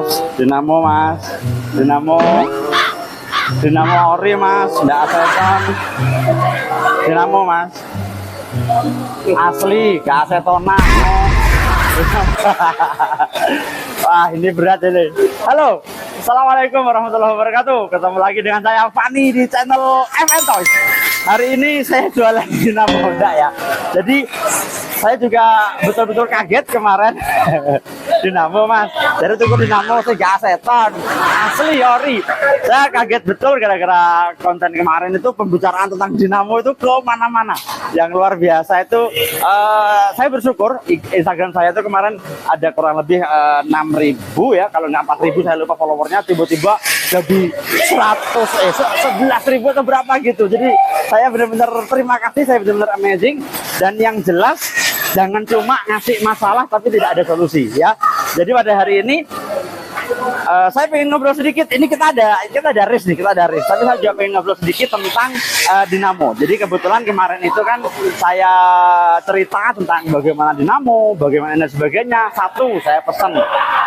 Mas. Dinamo ori Mas, nggak aseton. Dinamo Mas. Asli, gak asetonan. Wah, ini berat ini. Halo, assalamualaikum warahmatullahi wabarakatuh. Ketemu lagi dengan saya Fani di channel MN Toys. Hari ini saya jualan dinamo Honda ya. Jadi saya juga betul-betul kaget kemarin. Dinamo Mas, dari tuku dinamo saya gak aseton, asli ori. Saya kaget betul gara-gara konten kemarin itu pembicaraan tentang dinamo itu ke mana-mana. Yang luar biasa itu, saya bersyukur Instagram saya itu kemarin ada kurang lebih 6.000 ya, kalau nggak 4.000 saya lupa followernya, tiba-tiba jadi 11.000 atau berapa gitu. Jadi saya benar-benar terima kasih, saya benar-benar amazing. Dan yang jelas jangan cuma ngasih masalah tapi tidak ada solusi ya. Jadi pada hari ini saya pengen ngobrol sedikit. Ini kita ada race nih, tapi saya juga pengen ngobrol sedikit tentang dinamo. Jadi kebetulan kemarin itu kan saya cerita tentang bagaimana dinamo, bagaimana dan sebagainya. Satu, saya pesan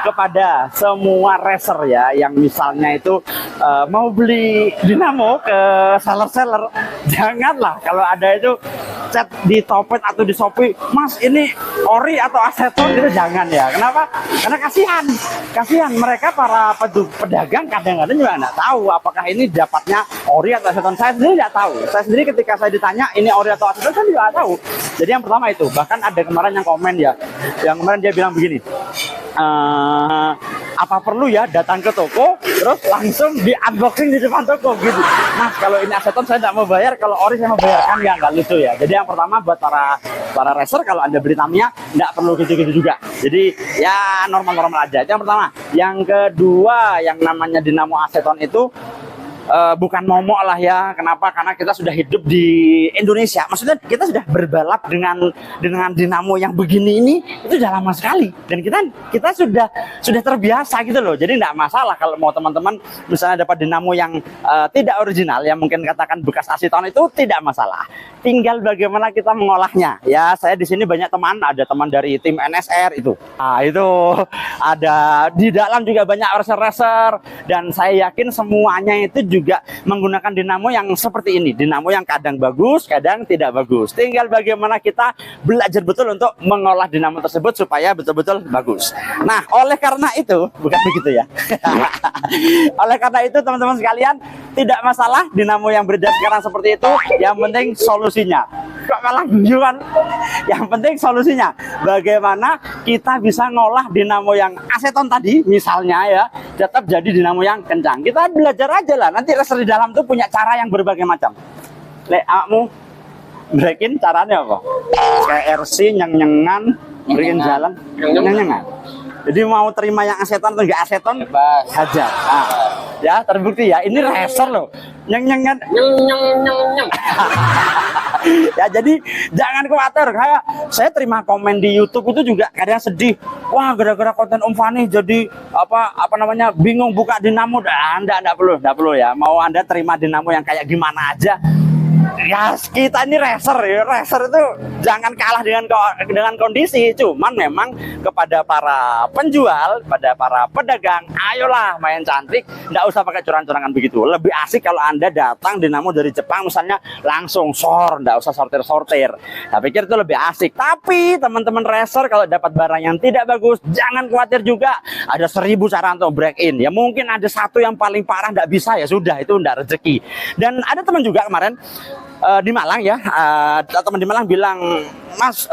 kepada semua racer ya, yang misalnya itu mau beli dinamo ke seller-seller, janganlah kalau ada itu chat di Topet atau di Shopee, Mas ini ori atau aseton, itu jangan ya. Kenapa? Karena kasihan mereka para pedagang kadang-kadang juga nggak tahu apakah ini dapatnya ori atau aseton. Saya sendiri nggak tahu. Saya sendiri ketika saya ditanya ini ori atau aseton, saya juga nggak tahu. Jadi yang pertama itu, bahkan ada kemarin yang komen ya, yang kemarin dia bilang begini, apa perlu ya datang ke toko terus langsung di unboxing di depan toko gitu. Mas, kalau ini aseton saya tidak mau bayar, kalau ori saya mau bayar, kan ya nggak lucu ya. Jadi yang pertama buat para racer, kalau Anda beli Tamiya nggak perlu gitu-gitu juga. Jadi ya normal-normal aja. Itu yang pertama. Yang kedua, yang namanya dinamo aseton itu bukan momok lah ya. Kenapa? Karena kita sudah hidup di Indonesia. Maksudnya kita sudah berbalap dengan dinamo yang begini ini itu sudah lama sekali. Dan kita sudah terbiasa gitu loh. Jadi nggak masalah kalau mau teman-teman misalnya dapat dinamo yang tidak original, yang mungkin katakan bekas aseton, itu tidak masalah. Tinggal bagaimana kita mengolahnya. Ya, saya di sini banyak teman, ada teman dari tim NSR itu. Nah, itu ada di dalam juga banyak racer-racer, dan saya yakin semuanya itu juga menggunakan dinamo yang seperti ini. Dinamo yang kadang bagus, kadang tidak bagus. Tinggal bagaimana kita belajar betul untuk mengolah dinamo tersebut supaya betul-betul bagus. Nah, oleh karena itu, bukan begitu ya. Oleh karena itu teman-teman sekalian, tidak masalah dinamo yang beredar sekarang seperti itu, yang penting solusinya. Kok malah guyon? Yang penting solusinya. Bagaimana kita bisa ngolah dinamo yang aseton tadi, misalnya ya, tetap jadi dinamo yang kencang. Kita belajar aja lah. Nanti racer di dalam tuh punya cara yang berbagai macam. Lek, kamu breakin caranya apa? Kayak RC nyeng-nyengan, breakin jalan, nyeng-nyengan. Jadi mau terima yang aseton atau enggak aseton, hajar. Nah, ya terbukti ya, ini racer loh. Nyeng-nyengan. Ya, jadi jangan khawatir. Kayak saya terima komen di YouTube itu juga kadang sedih. Wah, gara-gara konten Om Fani jadi apa namanya bingung buka dinamo. Enggak perlu ya. Mau Anda terima dinamo yang kayak gimana aja. Ya, kita ini racer ya. Racer itu jangan kalah dengan kondisi. Cuman memang kepada para penjual, pada para pedagang, ayolah main cantik, nggak usah pakai curang-curangan begitu. Lebih asik kalau Anda datang dinamo dari Jepang misalnya langsung nggak usah sortir-sortir. Saya pikir itu lebih asik. Tapi teman-teman racer kalau dapat barang yang tidak bagus, jangan khawatir juga. Ada 1000 cara untuk break in. Ya mungkin ada satu yang paling parah nggak bisa, ya sudah, itu nggak rezeki. Dan ada teman juga kemarin di Malang ya, teman di Malang bilang, Mas,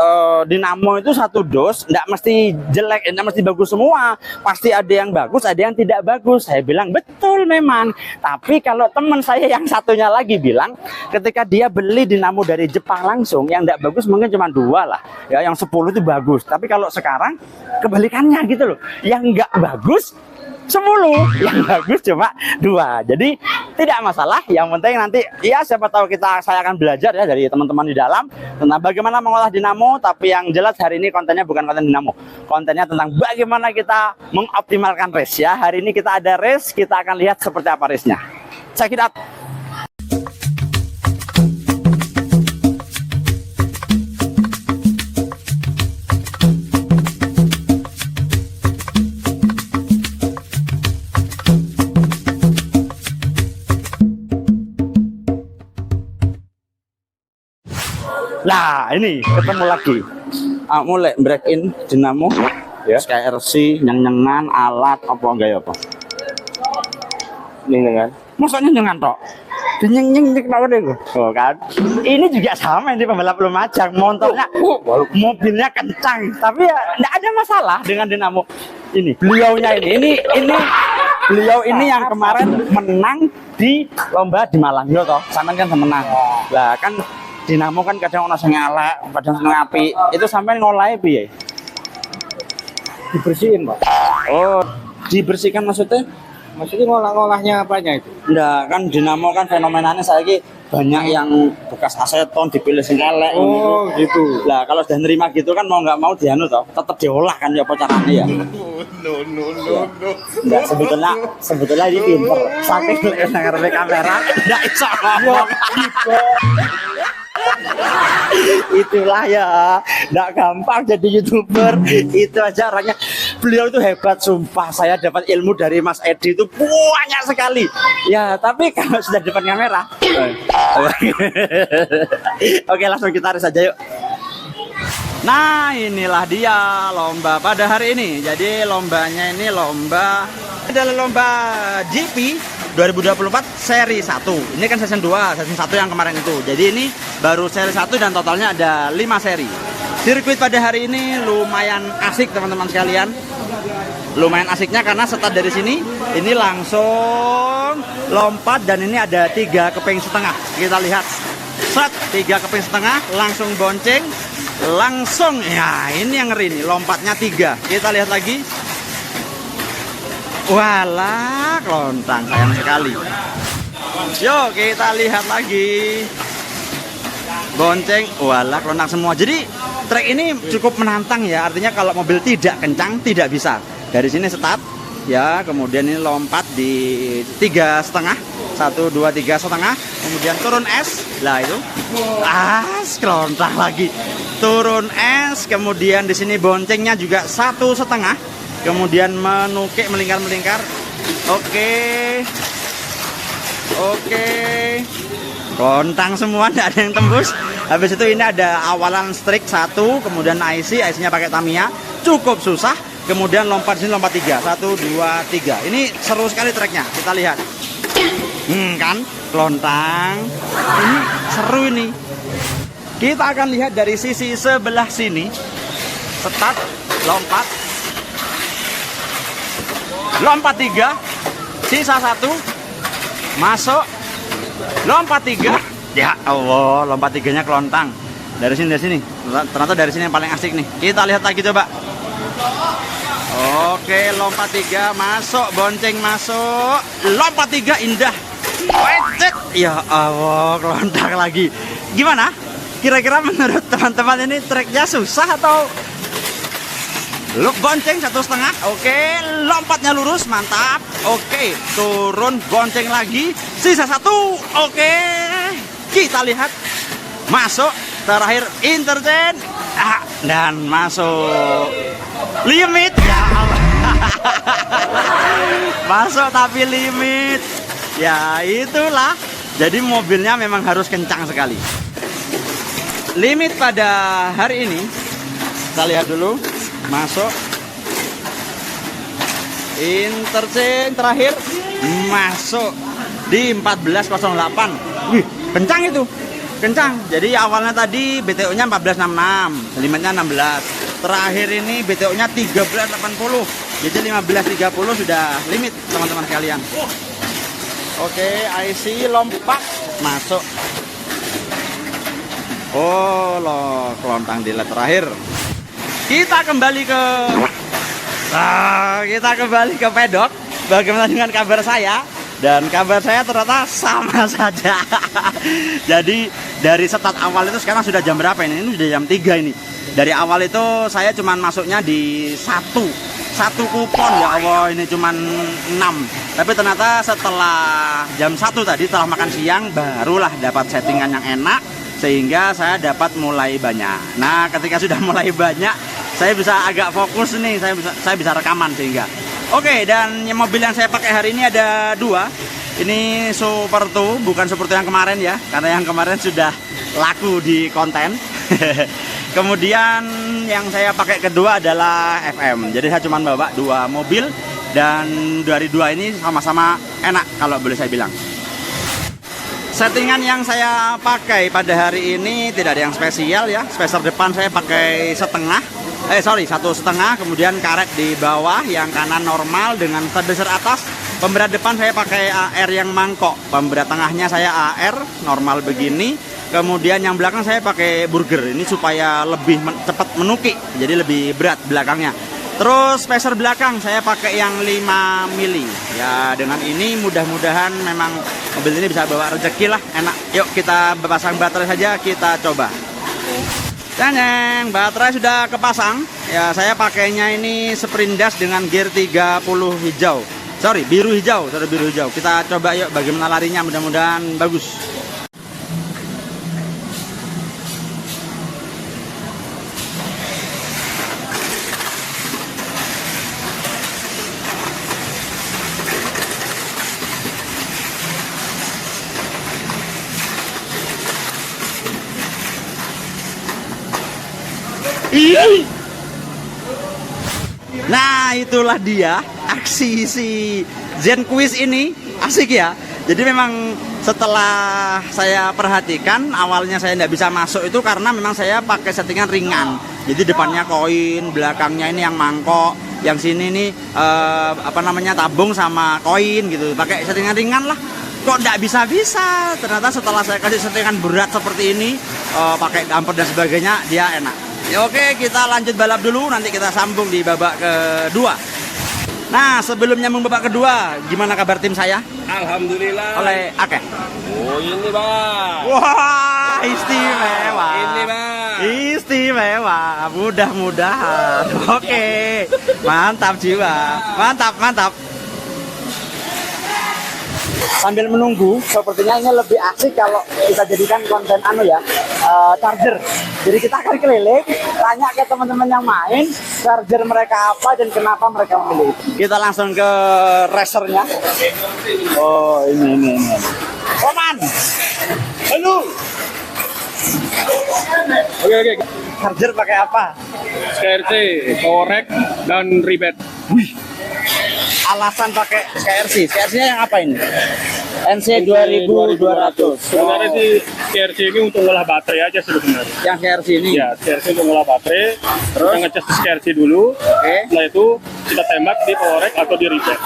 dinamo itu satu dos, nggak mesti jelek, nggak mesti bagus semua, pasti ada yang bagus, ada yang tidak bagus. Saya bilang betul memang, tapi kalau teman saya yang satunya lagi bilang, ketika dia beli dinamo dari Jepang langsung, yang nggak bagus mungkin cuma 2 lah, ya, yang 10 itu bagus. Tapi kalau sekarang kebalikannya gitu loh, yang nggak bagus 10, yang bagus cuma 2. Jadi tidak masalah, yang penting nanti ya siapa tahu saya akan belajar ya dari teman-teman di dalam tentang bagaimana mengolah dinamo. Tapi yang jelas hari ini kontennya bukan konten dinamo, kontennya tentang bagaimana kita mengoptimalkan race ya. Hari ini kita ada race, kita akan lihat seperti apa race-nya. Check it out. Nah ini ketemu lagi. Mulai break in dinamo, Ya. SKRC, nyengan alat apa enggak ya apa? Ini kan. Maksudnya nyengan tok. Nyeng deh. Oh kan. Ini juga sama ini pembalap Lumajang, motornya mobilnya kencang, tapi ya enggak ada masalah dengan dinamo. Ini beliaunya ini beliau ini yang kemarin menang di lomba di Malang yo toh. Sampean kan menang. Lah kan dinamo kan kadang ono sing elek, kadang sing apik. Itu sampean ngolahe piye? Dibersihin, Pak. Oh, dibersihkan maksudnya? Maksudnya ngolah-ngolahnya apanya itu? Enggak, kan dinamo kan fenomenanya saya banyak yang bekas aseton dipilih sing elek. Oh, gitu. Lah kalau sudah nerima gitu kan mau nggak mau dianu toh, tetap diolah kan ya apa caranya ya. No. Enggak, sebetulnya ini pinter. Saking ngarep kamera, enggak iso ngomong. Itulah ya, enggak gampang jadi YouTuber. Itu aja orangnya. Beliau itu hebat, sumpah. Saya dapat ilmu dari Mas Edi itu banyak sekali. Ya, tapi kalau sudah depan kamera. Oke, langsung kita res aja yuk. Nah, inilah dia lomba pada hari ini. Jadi lombanya ini adalah lomba GP 2024 seri 1. Ini kan season 2, season 1 yang kemarin itu. Jadi ini baru seri 1 dan totalnya ada 5 seri. Sirkuit pada hari ini lumayan asik teman-teman sekalian. Lumayan asiknya karena start dari sini, ini langsung lompat dan ini ada 3 keping setengah. Kita lihat. Set, 3 keping setengah, langsung bonceng. Langsung, ya ini yang ngeri nih, lompatnya 3. Kita lihat lagi. Walah, kelontang, sayang sekali. Yuk kita lihat lagi. Bonceng, walah, kelontang semua. Jadi trek ini cukup menantang ya. Artinya kalau mobil tidak kencang tidak bisa. Dari sini start, ya, kemudian ini lompat di 3,5, 1, 2, 3,5, kemudian turun es. Lah itu, kelontang lagi. Turun es, kemudian di sini boncengnya juga 1,5, kemudian menukik melingkar. Oke, kelontang semua, tidak ada yang tembus. Habis itu ini ada awalan strik 1, kemudian IC-nya pakai Tamiya, cukup susah. Kemudian lompat sini, lompat 3, 1, 2, 3. Ini seru sekali treknya, kita lihat. Kan, kelontang. Ini seru ini. Kita akan lihat dari sisi sebelah sini. Start, lompat. Lompat 3, sisa 1. Masuk. Lompat 3. Ya Allah, lompat 3-nya kelontang. Dari sini. Ternyata dari sini yang paling asik nih. Kita lihat lagi coba. Oke, lompat 3, masuk, bonceng masuk. Lompat 3, indah. Wecet. Ya Allah, kelontang lagi. Gimana? Kira-kira menurut teman-teman ini treknya susah atau bonceng 1,5? Oke, lompatnya lurus, mantap. Oke, turun, bonceng lagi, sisa 1. Oke, kita lihat. Masuk, terakhir interchange, dan masuk limit. Ya Allah. Masuk tapi limit. Ya itulah. Jadi mobilnya memang harus kencang sekali. Limit pada hari ini, kita lihat dulu. Masuk, interchange terakhir, masuk di 14.08. Wih, kencang itu, kencang. Jadi awalnya tadi BTO-nya 14.66, limitnya 16. Terakhir ini BTO-nya 13.80. Jadi 15.30 sudah limit teman-teman sekalian. Oke, IC lompat masuk. Oh, kelontang di lap terakhir. Kita kembali ke pedok. Bagaimana dengan kabar saya? Dan kabar saya ternyata sama saja. Jadi dari start awal itu sekarang sudah jam berapa ini? Ini sudah jam 3 ini. Dari awal itu saya cuman masuknya di satu kupon, ya Allah, ini cuman 6. Tapi ternyata setelah jam 1 tadi, setelah makan siang, barulah dapat settingan yang enak, sehingga saya dapat mulai banyak. Nah, ketika sudah mulai banyak, saya bisa agak fokus nih, saya bisa rekaman sehingga. Oke, dan mobil yang saya pakai hari ini ada 2. Ini Super 2, bukan Super 2 yang kemarin ya, karena yang kemarin sudah laku di konten. Kemudian yang saya pakai kedua adalah FM. Jadi saya cuma bawa 2 mobil dan dari 2 ini sama-sama enak kalau boleh saya bilang. Settingan yang saya pakai pada hari ini tidak ada yang spesial ya. Spacer depan saya pakai setengah, 1,5, kemudian karet di bawah, yang kanan normal dengan stabilizer atas. Pemberat depan saya pakai AR yang mangkok, pemberat tengahnya saya AR normal begini. Kemudian yang belakang saya pakai burger, ini supaya lebih cepat menukik, jadi lebih berat belakangnya. Terus spacer belakang saya pakai yang 5 mili. Ya dengan ini mudah-mudahan memang mobil ini bisa bawa rezeki lah, enak. Yuk kita pasang baterai saja, kita coba. Cengeng, baterai sudah kepasang. Ya saya pakainya ini sprint dash dengan gear 30 hijau. Biru hijau. Kita coba yuk bagaimana larinya, mudah-mudahan bagus. Nah itulah dia aksi si Zen Quiz ini, asik ya. Jadi memang setelah saya perhatikan, awalnya saya tidak bisa masuk itu karena memang saya pakai settingan ringan. Jadi depannya koin, belakangnya ini yang mangkok, yang sini nih tabung sama koin gitu. Pakai settingan ringan lah. Kok tidak bisa? Ternyata setelah saya kasih settingan berat seperti ini, pakai damper dan sebagainya, dia enak. Ya, oke, kita lanjut balap dulu, nanti kita sambung di babak kedua. Nah, sebelum nyambung babak kedua, gimana kabar tim saya? Alhamdulillah. Oleh Akeh. Oh ini bang. Wah, istimewa. Ini bang. Istimewa, mudah-mudahan. Oke, mantap jiwa, mantap. Sambil menunggu, sepertinya ini lebih asik kalau kita jadikan konten charger. Jadi kita akan keliling, tanya ke teman-teman yang main, charger mereka apa dan kenapa mereka memilih. Kita langsung ke racernya. Oh ini. Roman, halo. Oke. Charger pakai apa? KRC, korek dan ribet. Wih. Alasan pakai KRC-nya yang apa ini? NC 2200. Sebenarnya sih KRC ini untuk ngolah baterai aja sebenarnya. Yang KRC ini? Ya, KRC untuk ngolah baterai. Terus kita ngecas KRC dulu. Oke. Setelah itu kita tembak di korek atau di ribet.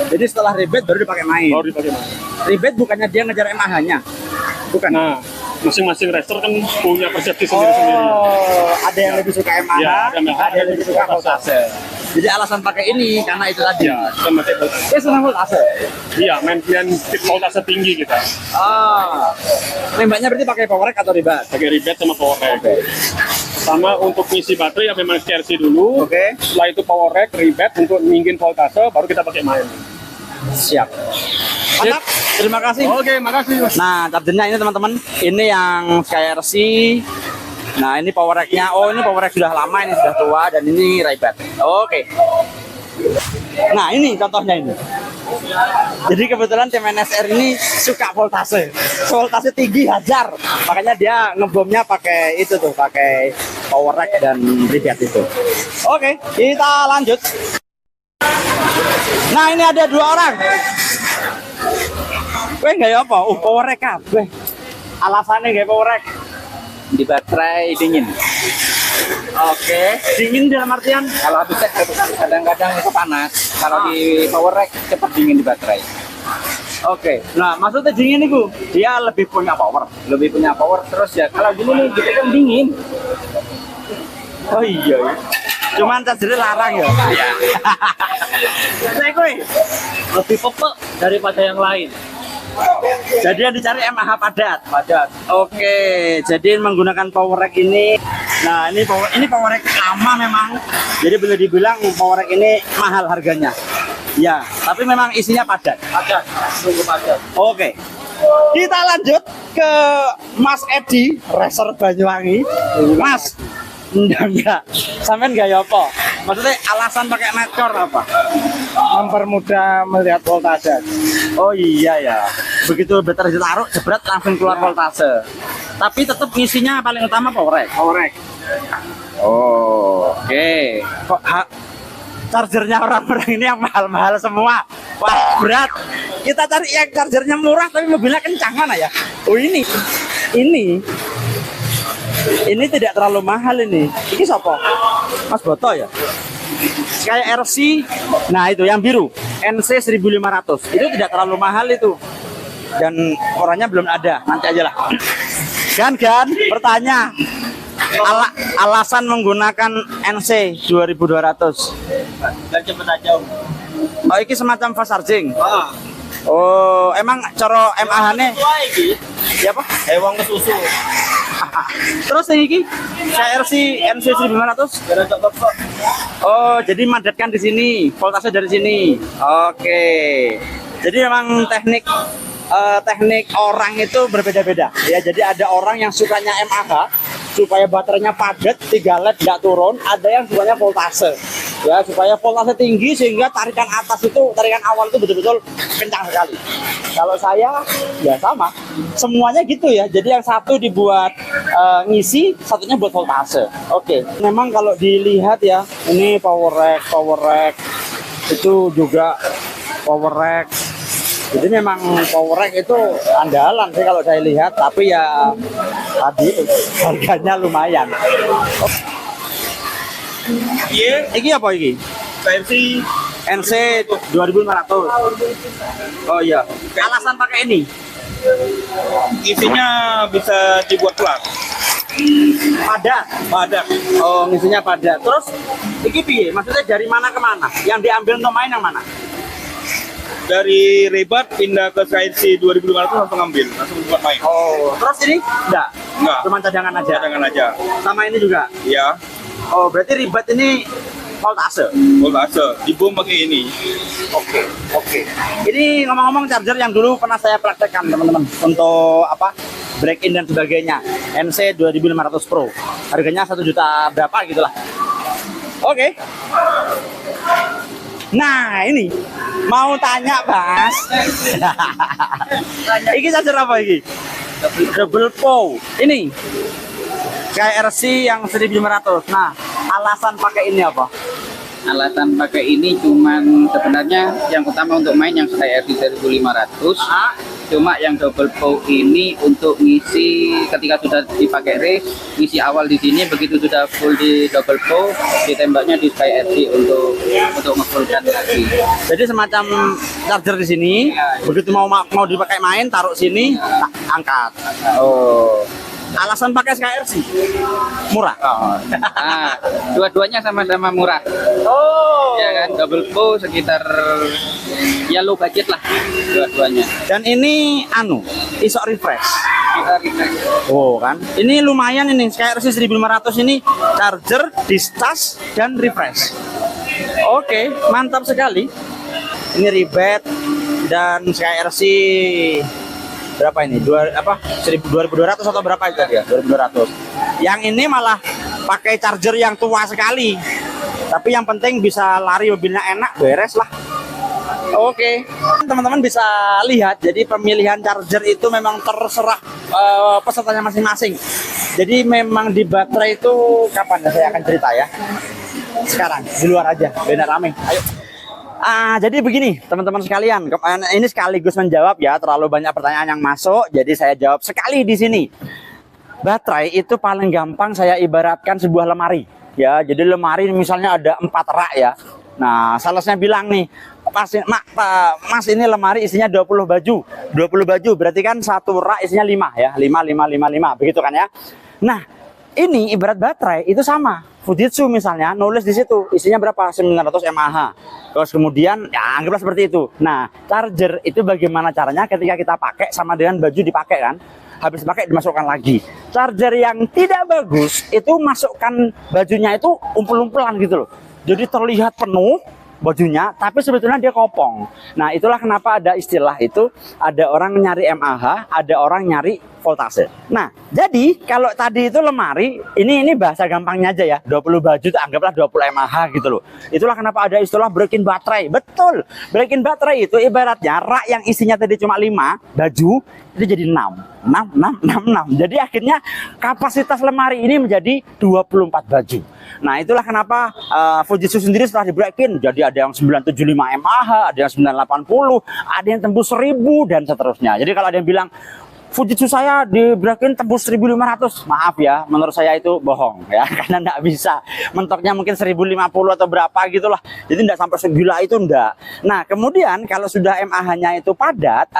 Jadi setelah ribet baru dipakai main. Baru dipakai main. Ribet bukannya dia ngejar MAH-nya? Bukan. Nah, masing-masing racer kan punya persepsi sendiri-sendiri. Oh, ada yang lebih suka MAH, Ya, ada yang lebih suka voltase. Jadi alasan pakai ini karena itu tadi. Ya, kita pakai voltase. Dia senang voltase. Iya, main voltase tinggi kita. Nembaknya berarti pakai power rack atau ribet? Pakai ribet sama power rack. Sama untuk ngisi baterai ya memang KRC dulu. Oke. Setelah itu power rack, ribet untuk ninggin voltase, baru kita pakai main. Siap. Mantap. Terima kasih. Oke, makasih. Nah, chargernya ini teman-teman. Ini yang KRC. Nah, ini power rack-nya. Oh, ini power rack sudah lama, ini sudah tua, dan ini ribet. Oke. Nah, ini contohnya ini. Jadi kebetulan tim NSR ini suka voltase tinggi, hajar. Makanya dia ngebomnya pakai itu tuh, pakai power rack dan ribet itu. Oke, kita lanjut. Nah, ini ada 2 orang. Weh, nggak apa? Power rack kabeh. Alasannya nggak power rack? Di baterai dingin. Oke, dingin dalam artian Kalau habis cek kadang-kadang itu panas. Kalau di power rack cepat dingin di baterai. oke. Nah, maksudnya dingin itu dia lebih punya power. Lebih punya power terus ya. Kalau gini nih gitu kan dingin. Oh iya. Cuman chargernya larang ya. Iya. Saya kuy. Lebih pepek daripada yang lain. Jadi yang dicari MAH padat. Padat. Oke, jadi menggunakan power rack ini. Nah, ini power rack lama memang. Jadi boleh dibilang power rack ini mahal harganya. Ya, tapi memang isinya padat. Padat. Sungguh padat. Oke. Kita lanjut ke Mas Edi, racer Banyuwangi. Mas, enggak. Sampean enggak ya apa? Maksudnya alasan pakai netcore apa? Mempermudah melihat voltase. Oh iya ya. Begitu baterai ditaruh, jebret langsung keluar voltase. tapi tetap ngisinya paling utama power rack. Power rack. Oh, oke. Kok chargernya orang-orang ini yang mahal-mahal semua? Wah, berat. Kita cari yang chargernya murah tapi mobilnya kencang mana ya? Oh, ini tidak terlalu mahal ini. Ini siapa? Mas Boto ya? Kayak RC. Nah, itu yang biru. NC 1500. Itu tidak terlalu mahal itu. Dan orangnya belum ada. Nanti aja lah. Kan, bertanya. Alasan menggunakan NC 2200. Dan cepet aja. Oh, ini semacam fast charging. Oh, emang coro MAH-ne ya apa? Hewang ke susu. Terus ini KRC NC 1500. Oh, jadi madatkan di sini, voltase dari sini. Oke. Jadi memang teknik orang itu berbeda-beda ya. Jadi ada orang yang sukanya MAH supaya baterainya padat, 3 LED nggak turun. Ada yang sukanya voltase ya, supaya voltase tinggi sehingga tarikan awal itu betul-betul kencang sekali. Kalau saya ya sama, semuanya gitu ya. Jadi yang satu dibuat ngisi, satunya buat voltase. Oke. Memang kalau dilihat ya, ini power rack itu juga power rack. Jadi memang power rack itu andalan sih kalau saya lihat, tapi ya tadi harganya lumayan. Iya, Ini apa ini? versi NC 2500. Oh iya. Alasan pakai ini? isinya bisa dibuat plug. Padat. Oh, ngisinya padat. Terus ini piye? Maksudnya dari mana ke mana? Yang diambil untuk main yang mana? Dari Rebat pindah ke KRC 2500 langsung buat main. Oh, terus ini enggak? Enggak. Cuma cadangan aja. Cadangan aja. Sama ini juga. Ya, Oh, berarti ribet ini voltase. voltase. Dibom pakai ini. Oke. Ini ngomong-ngomong charger yang dulu pernah saya praktekkan teman-teman untuk apa? Break in dan sebagainya. NC 2500 Pro. Harganya 1 juta berapa gitulah. Oke. Nah, ini mau tanya, Mas. Ini charger apa ini? Double POW. Ini KRC yang 1500. Nah, alasan pakai ini apa? Alasan pakai ini cuman sebenarnya yang utama untuk main yang KRC 1500. Cuma yang double POW ini untuk ngisi ketika sudah dipakai race, ngisi awal di sini, begitu sudah full di double POW, ditembaknya di KRC untuk ngefullkan lagi. Jadi semacam charger di sini, begitu mau dipakai main, taruh sini, angkat. Oh. Alasan pakai KRC murah. Nah, dua-duanya sama-sama murah. Oh. Ya kan, double POW sekitar ya low budget lah dua-duanya. Dan ini iso refresh. Kita refresh. Oh kan, ini lumayan ini KRC 1500 ini charger, discharge dan refresh. Oke, mantap sekali. Ini ribet dan KRC berapa ini? 2200 atau berapa itu dia? 2200. Yang ini malah pakai charger yang tua sekali. Tapi yang penting bisa lari mobilnya enak, beres lah. Oke, teman-teman bisa lihat. Jadi pemilihan charger itu memang terserah pesertanya masing-masing. Jadi memang di baterai itu kapan ya saya akan cerita ya. Sekarang di luar aja, benar rame. Ayo. Jadi begini teman-teman sekalian, ini sekaligus menjawab ya terlalu banyak pertanyaan yang masuk, jadi saya jawab sekali di sini. Baterai itu paling gampang saya ibaratkan sebuah lemari ya. Jadi lemari misalnya ada 4 rak ya. Nah, salesnya bilang nih, Mas ini lemari isinya 20 baju. 20 baju berarti kan satu rak isinya 5 ya. 5 begitu kan ya. Nah, ini ibarat baterai itu sama. Fujitsu misalnya nulis di situ isinya berapa? 900 mAh. Terus kemudian ya anggaplah seperti itu. Nah, charger itu bagaimana caranya ketika kita pakai sama dengan baju dipakai kan? Habis pakai dimasukkan lagi. Charger yang tidak bagus itu masukkan bajunya itu umpul-umpulan gitu loh. Jadi terlihat penuh bajunya, tapi sebetulnya dia kopong. Nah, itulah kenapa ada istilah itu, ada orang nyari MAH, ada orang nyari voltase. Nah, jadi kalau tadi itu lemari, ini bahasa gampangnya aja ya, 20 baju itu anggaplah 20 mAh gitu loh. Itulah kenapa ada istilah break-in baterai. Betul, break-in baterai itu ibaratnya rak yang isinya tadi cuma 5 baju, itu jadi 6. Jadi akhirnya kapasitas lemari ini menjadi 24 baju. Nah, itulah kenapa Fujitsu sendiri setelah di break-in, jadi ada yang 975 mAh, ada yang 980, ada yang tembus 1000 dan seterusnya. Jadi kalau ada yang bilang Fujitsu saya di break-in tembus 1500, maaf ya, menurut saya itu bohong ya, karena enggak bisa. Mentoknya mungkin 1050 atau berapa gitulah. Jadi enggak sampai segila itu enggak. Nah, kemudian kalau sudah mAh-nya itu padat,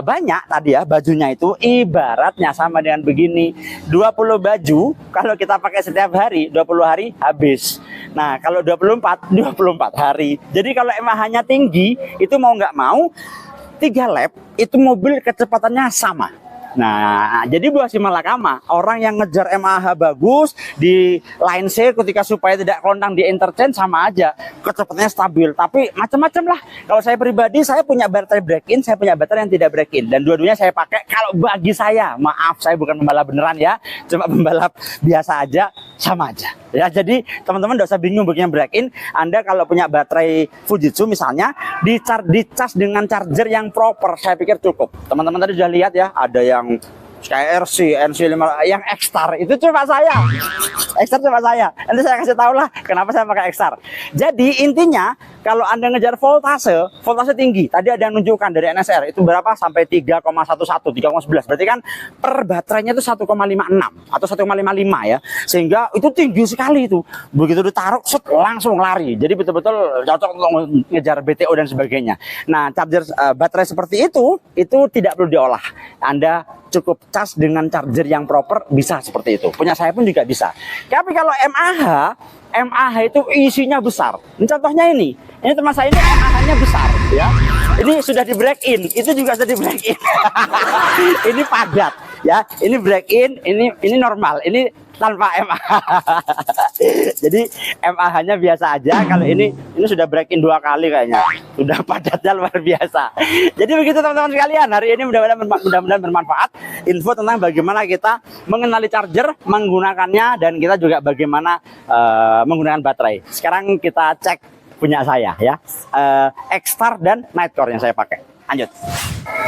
banyak tadi ya bajunya itu, ibaratnya sama dengan begini. 20 baju kalau kita pakai setiap hari, 20 hari habis. Nah, kalau 24 hari. Jadi kalau mAh-nya tinggi, itu mau nggak mau 3 lap itu mobil kecepatannya sama. Nah, jadi buah si malakama, orang yang ngejar mAh bagus di line C ketika supaya tidak kelontang di interchange sama aja, kecepatannya stabil. Tapi macam-macam lah. Kalau saya pribadi, saya punya baterai break-in, saya punya baterai yang tidak break-in, dan dua-duanya saya pakai. Kalau bagi saya, maaf saya bukan pembalap beneran ya, cuma pembalap biasa aja, sama aja. Ya, jadi teman-teman tidak usah bingung begini break-in. Anda kalau punya baterai Fujitsu misalnya, dicas dengan charger yang proper, saya pikir cukup. Teman-teman tadi sudah lihat ya, ada yang kayak RC, NC5, yang X-Star itu cuma saya. X-Star cuma saya. Nanti saya kasih tahu lah kenapa saya pakai X-Star. Jadi intinya kalau Anda ngejar voltase tinggi, tadi ada yang menunjukkan dari NSR itu berapa sampai 3,11, 3,11. Berarti kan per baterainya itu 1,56 atau 1,55 ya. Sehingga itu tinggi sekali itu. Begitu ditaruh set langsung lari. Jadi betul-betul cocok untuk ngejar BTO dan sebagainya. Nah, charger baterai seperti itu tidak perlu diolah. Anda cukup cas dengan charger yang proper, bisa seperti itu. Punya saya pun juga bisa. Tapi kalau mAh itu isinya besar. Ini contohnya ini teman saya ini mAh-nya besar ya. Ini sudah di break-in, itu juga sudah di break-in. Ini padat ya. Ini break-in, ini normal, ini tanpa mAh. Jadi mAh-nya biasa aja. Kalau ini sudah break-in 2 kali kayaknya. Sudah padatnya luar biasa. Jadi begitu teman-teman sekalian. Hari ini mudah-mudahan bermanfaat info tentang bagaimana kita mengenali charger, menggunakannya, dan kita juga bagaimana menggunakan baterai. Sekarang kita cek punya saya ya, X-Star dan Nightcore yang saya pakai. Lanjut.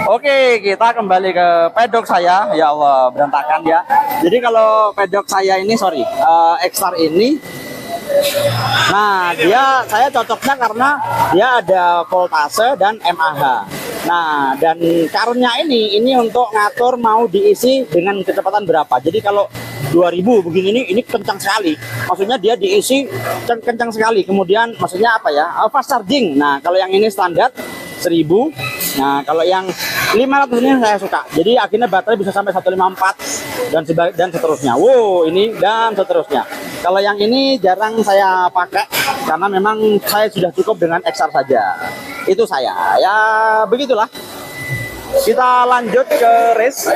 Oke, kita kembali ke pedok saya. Ya Allah, berantakan ya. Jadi kalau pedok saya ini, X-Star ini, nah saya cocoknya karena dia ada voltase dan mAh. Nah, dan karunnya ini untuk ngatur mau diisi dengan kecepatan berapa. Jadi kalau 2000 begini ini kencang sekali. Maksudnya dia diisi kencang sekali. Kemudian maksudnya apa ya? Fast charging. Nah, kalau yang ini standar 1000. Nah, kalau yang 500 ini saya suka. Jadi akhirnya baterai bisa sampai 154 dan seterusnya. Wow, ini dan seterusnya. Kalau yang ini jarang saya pakai karena memang saya sudah cukup dengan X-Star saja. Itu saya. Ya, begitulah. Kita lanjut ke race.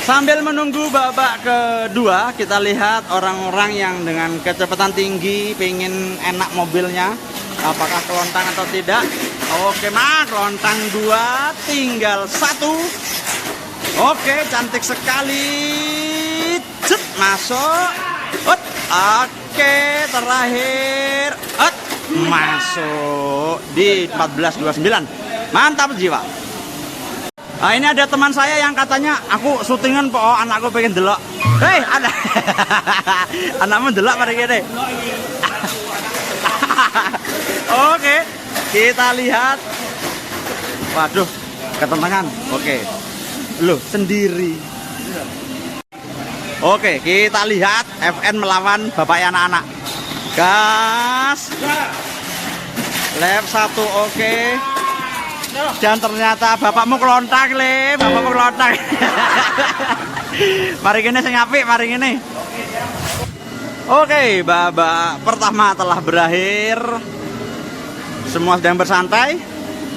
Sambil menunggu babak kedua, kita lihat orang-orang yang dengan kecepatan tinggi pengen enak mobilnya, apakah kelontang atau tidak. Oke, kelontang 2, tinggal 1. Oke, cantik sekali. Cet, masuk. Oke, terakhir. Masuk di 14.29. Mantap jiwa. Nah, ini ada teman saya yang katanya, aku syutingan anakku pengen delok. Hei, ada. Anakmu delok pada gini. Oke, kita lihat. Waduh, ketentangan. Oke. Loh, sendiri. Oke, kita lihat FN melawan bapak anak-anak. Gas. Lap 1, oke. Dan ternyata bapakmu kelontang, bapakmu kelontang. Mari gini sing apik, mari gini. Oke, babak pertama telah berakhir. Semua sedang bersantai.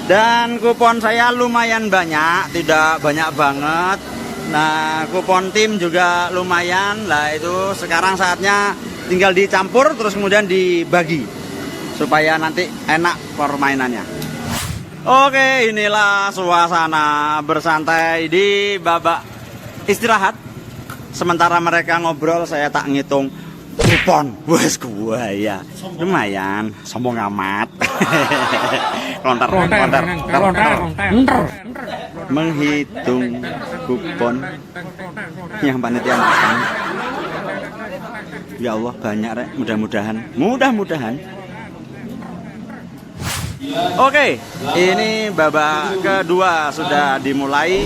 Dan kupon saya lumayan banyak, tidak banyak banget. Nah, kupon tim juga lumayan. Lah itu sekarang saatnya tinggal dicampur terus kemudian dibagi supaya nanti enak permainannya. Oke, inilah suasana bersantai di babak istirahat. Sementara mereka ngobrol, saya tak ngitung kupon. Wes gua ya. Lumayan, sombong amat. Lontar. Menghitung kupon yang panitia makan. Ya Allah, banyak rek, mudah-mudahan. Oke, ini babak kedua sudah dimulai.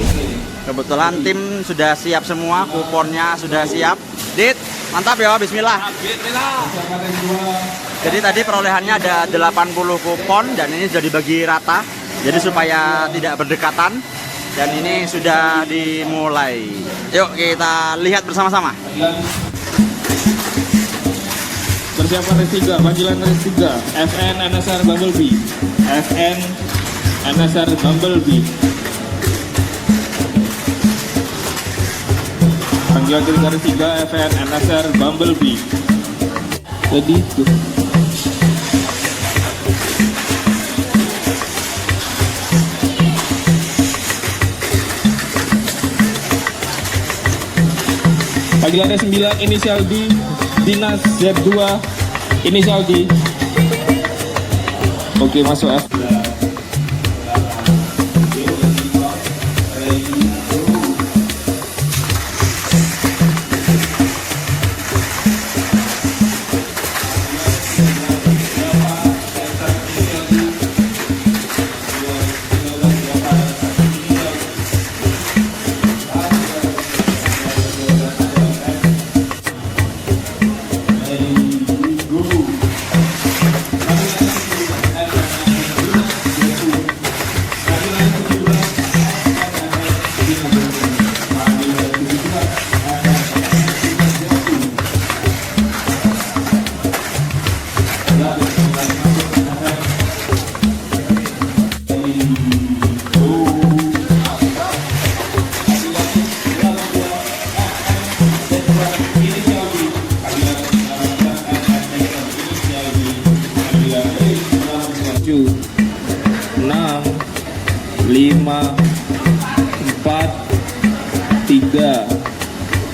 Kebetulan tim sudah siap semua, kuponnya sudah siap. Dit, mantap ya, bismillah. Jadi tadi perolehannya ada 80 kupon dan ini sudah dibagi rata. Jadi supaya tidak berdekatan. Dan ini sudah dimulai. Yuk kita lihat bersama-sama. Persiapan race 3, panggilan race 3, FN NSR Bumblebee. FN NSR Bumblebee. Panggilan ketiga race 3, FN NSR Bumblebee. Jadi tuh. Panggilan race 9, inisial D, Dinas Z2, inisial D. Oke, masuk F.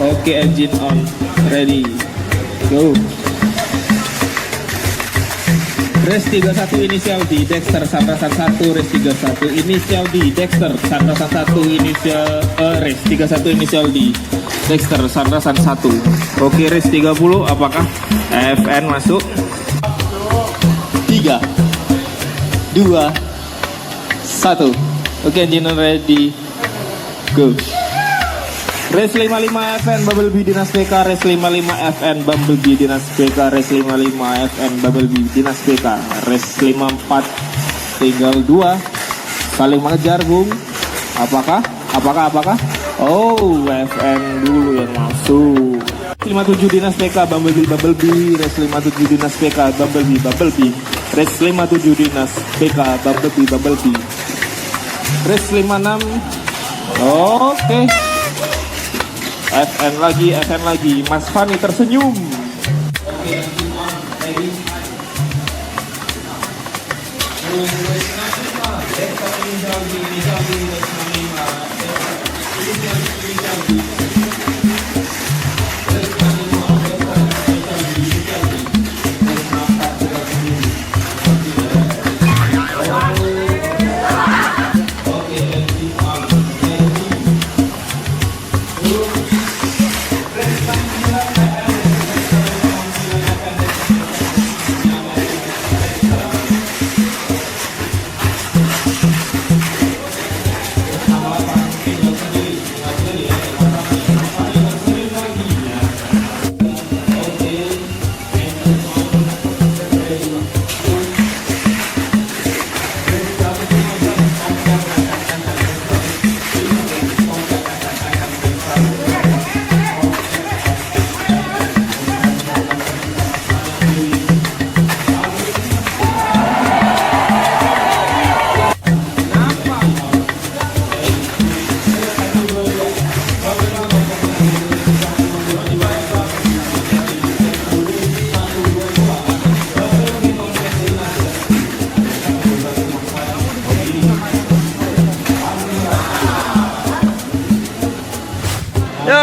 Oke, engine on, ready, go. Race 31 inisial D, Dexter Sandrasan 1, race 31 inisial D, Dexter Sandrasan 1, inisial race 31 inisial D, Dexter Sandrasan 1. Oke, race 30 apakah FN masuk? 3 2 1. Oke, engine on, ready, go. Race 55 FN Bumblebee Dinas PK, Race 55 FN Bumblebee Dinas PK, Race 55 FN Bumblebee Dinas PK, Race 54 tinggal 2 saling mengejar, Bung. Apakah? Oh, FN dulu yang masuk. 57 Dinas PK Bumblebee, Race 57 Dinas PK Bumblebee, Race 57 Dinas PK Bumblebee, Race 56. Oke. FN lagi, Mas Fani tersenyum.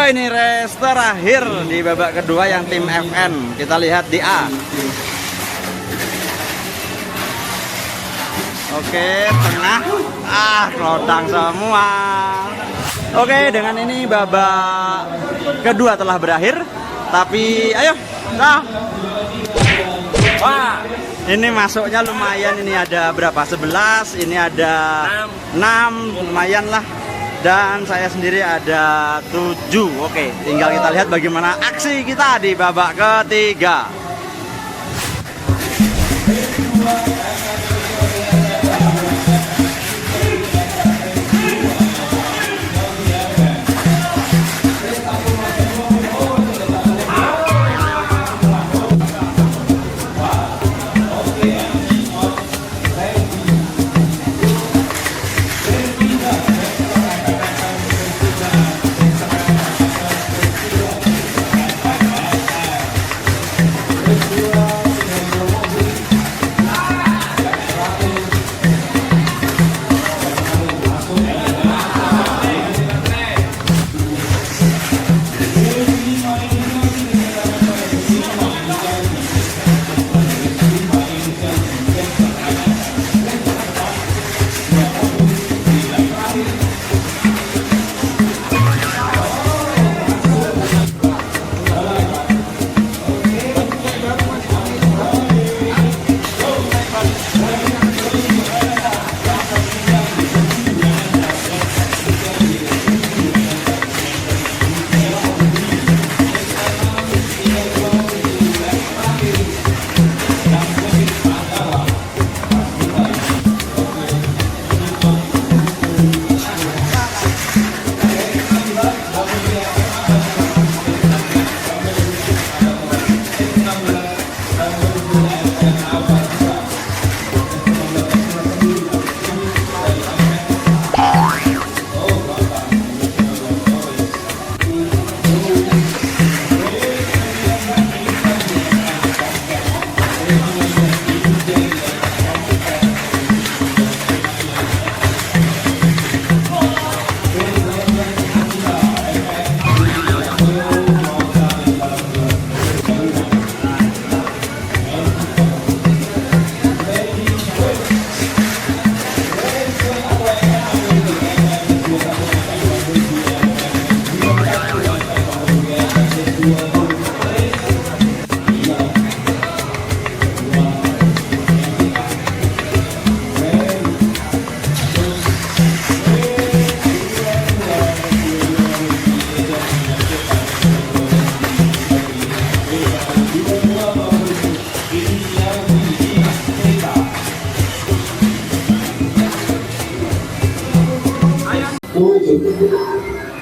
Oke, ini race terakhir di babak kedua yang tim FN. Kita lihat di A. Oke, tengah. Kelodang semua. Oke, dengan ini babak kedua telah berakhir. Tapi ayo, nah. Wah, ini masuknya lumayan. Ini ada berapa? 11. Ini ada 6. Lumayan lah. Dan saya sendiri ada 7. Oke, tinggal kita lihat bagaimana aksi kita di babak ketiga.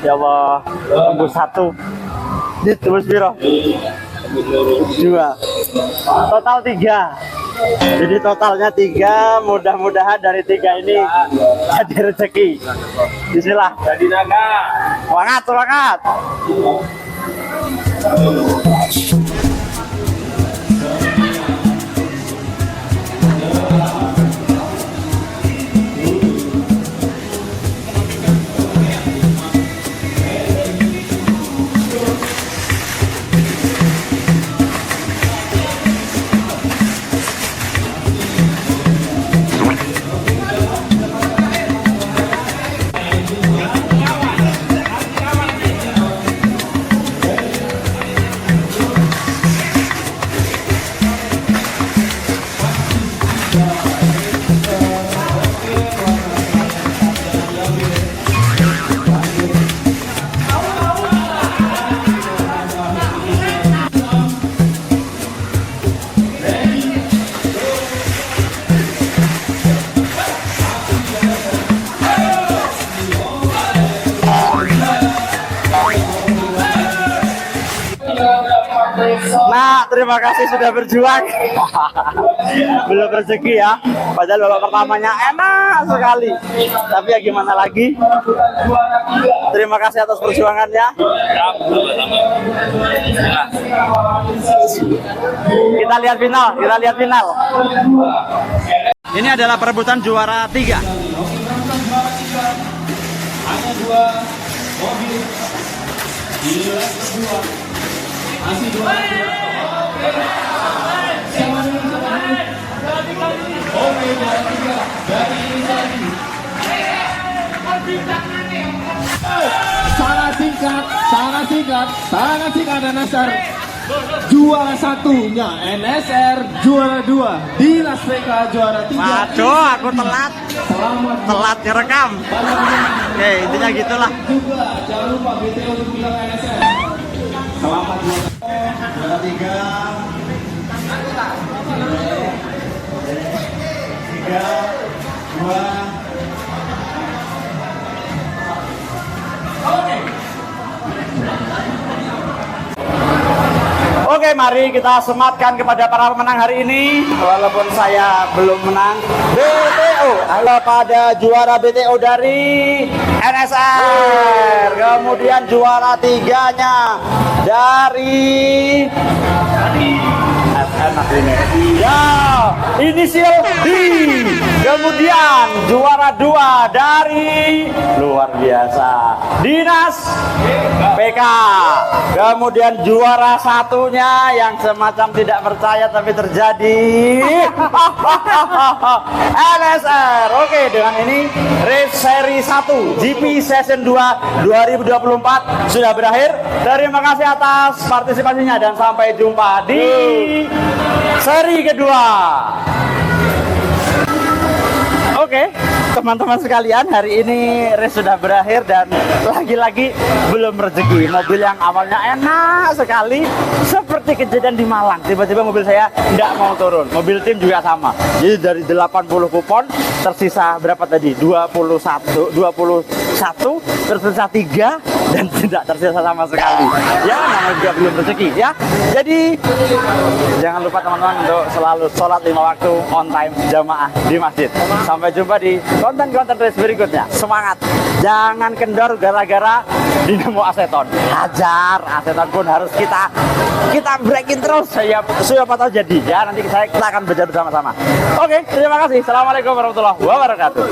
Ya Allah, tembus 1. Tembus biro. 2. Total 3. Jadi totalnya 3. Mudah-mudahan dari 3 ini jadi rezeki. Bismillah. Jadi naga. Semangat, semangat. Nah, terima kasih sudah berjuang. Belum rezeki ya. Padahal babak pertamanya enak sekali. Tapi ya gimana lagi. Terima kasih atas perjuangannya. Kita lihat final, kita lihat final. Ini adalah perebutan juara 3. Ada 2 mobil Di leg kedua masih juara siapa nih? Oke, juara 3 dari Indonesia. Sangat singkat dan Nasar juara satunya, NSR juara 2 di Las Vegas juara 3. Waduh, aku telat. Selamat Telat ngerekam. Oke, intinya gitulah. juga. Jangan lupa BTO untuk bilang NSR. Selamat juara 3. 2. Oke, mari kita sematkan kepada para pemenang hari ini. Walaupun saya belum menang, BTO. Halo pada juara BTO dari NSR. Kemudian juara 3-nya dari FN ini. Ya, inisial D. Kemudian juara 2 dari luar biasa Dinas PK. Kemudian juara satunya yang semacam tidak percaya tapi terjadi NSR. Oke, dengan ini race seri 1 GP Session 2 2024 sudah berakhir. Terima kasih atas partisipasinya dan sampai jumpa di seri kedua. Oke, teman-teman sekalian, hari ini race sudah berakhir dan lagi-lagi belum rezeki. Mobil yang awalnya enak sekali, seperti kejadian di Malang. Tiba-tiba mobil saya tidak mau turun. Mobil tim juga sama. Jadi dari 80 kupon tersisa berapa tadi? 21, tersisa 3 dan tidak tersisa sama sekali. Ya, namanya juga belum rezeki ya. Jadi jangan lupa teman-teman untuk selalu sholat 5 waktu on time jamaah di masjid. Sampai jumpa di konten-konten race berikutnya. Semangat, jangan kendor gara-gara dinamo aseton. Hajar, aseton pun harus kita breakin terus. Siapa tahu jadi ya, nanti kita akan belajar bersama-sama. Oke, terima kasih. Assalamualaikum warahmatullahi wabarakatuh.